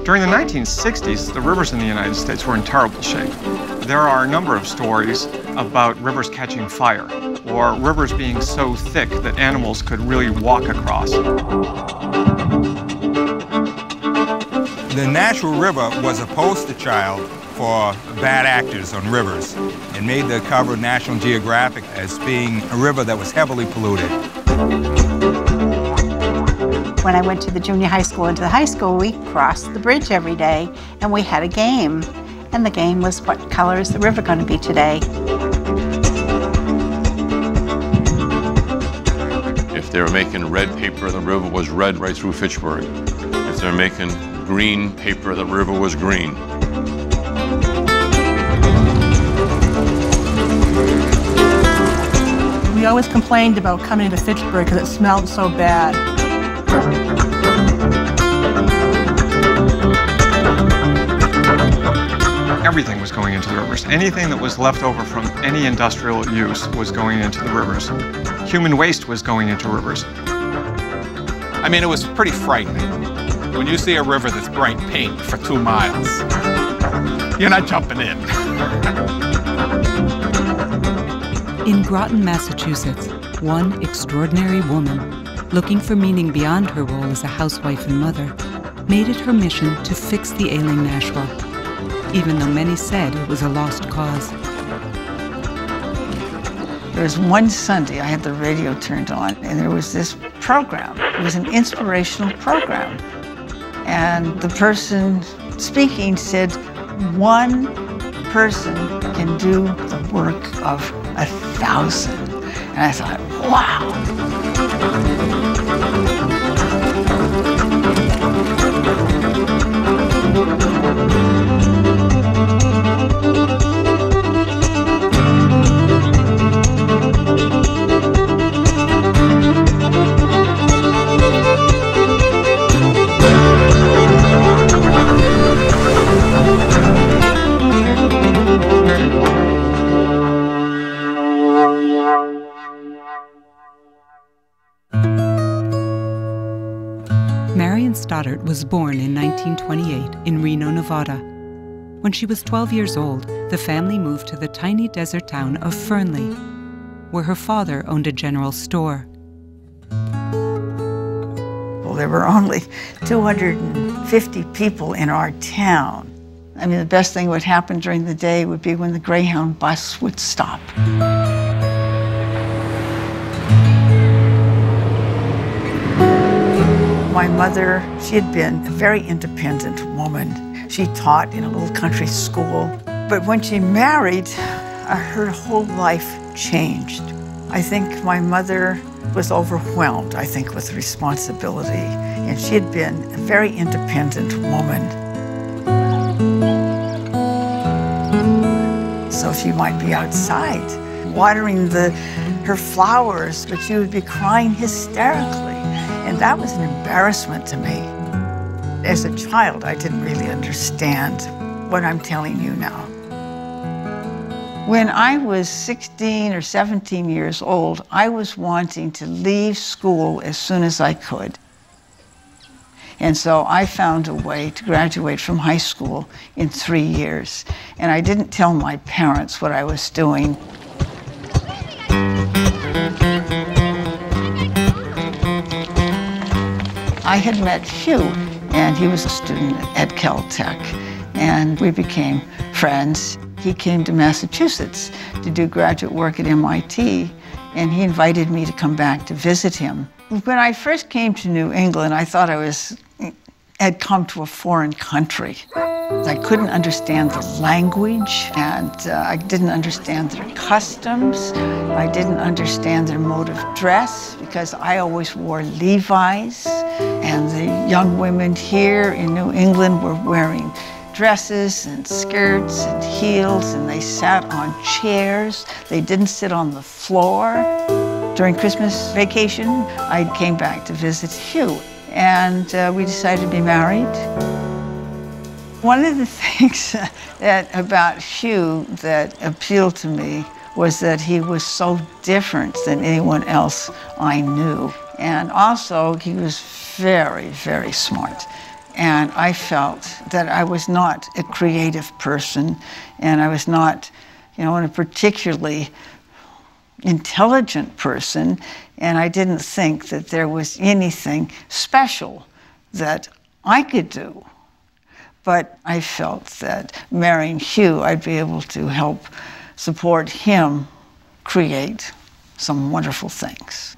During the 1960s, the rivers in the United States were in terrible shape. There are a number of stories about rivers catching fire, or rivers being so thick that animals could really walk across. The natural river was a poster child for bad actors on rivers and made the cover of National Geographic as being a river that was heavily polluted. When I went to the junior high school and to the high school, we crossed the bridge every day and we had a game. And the game was, what color is the river going to be today? If they were making red paper, the river was red right through Fitchburg. If they were making green paper, the river was green. We always complained about coming to Fitchburg because it smelled so bad. Everything was going into the rivers. Anything that was left over from any industrial use was going into the rivers. Human waste was going into rivers. I mean, it was pretty frightening. When you see a river that's bright pink for 2 miles, you're not jumping in. In Groton, Massachusetts, one extraordinary woman, looking for meaning beyond her role as a housewife and mother, made it her mission to fix the ailing Nashua, even though many said it was a lost cause. There was one Sunday I had the radio turned on, and there was this program. It was an inspirational program. And the person speaking said, one person can do the work of 1,000. And I thought, wow. Marion Stoddart was born in 1928 in Reno, Nevada. When she was 12 years old, the family moved to the tiny desert town of Fernley, where her father owned a general store. Well, there were only 250 people in our town. I mean, the best thing that would happen during the day would be when the Greyhound bus would stop. My mother, she had been a very independent woman. She taught in a little country school. But when she married, her whole life changed. I think my mother was overwhelmed, I think, with responsibility. And she had been a very independent woman. So she might be outside watering her flowers, but she would be crying hysterically. And that was an embarrassment to me. As a child, I didn't really understand what I'm telling you now. When I was 16 or 17 years old, I was wanting to leave school as soon as I could. And so I found a way to graduate from high school in 3 years. And I didn't tell my parents what I was doing. I had met Hugh, and he was a student at Caltech, and we became friends. He came to Massachusetts to do graduate work at MIT, and he invited me to come back to visit him. When I first came to New England, I thought I had come to a foreign country. I couldn't understand the language, and I didn't understand their customs. I didn't understand their mode of dress, because I always wore Levi's, and the young women here in New England were wearing dresses and skirts and heels, and they sat on chairs. They didn't sit on the floor. During Christmas vacation, I came back to visit Hugh, and we decided to be married. One of the things about Hugh that appealed to me was that he was so different than anyone else I knew. And also, he was very, very smart. And I felt that I was not a creative person, and I was not, a particularly intelligent person, and I didn't think that there was anything special that I could do. But I felt that marrying Hugh, I'd be able to help support him create some wonderful things.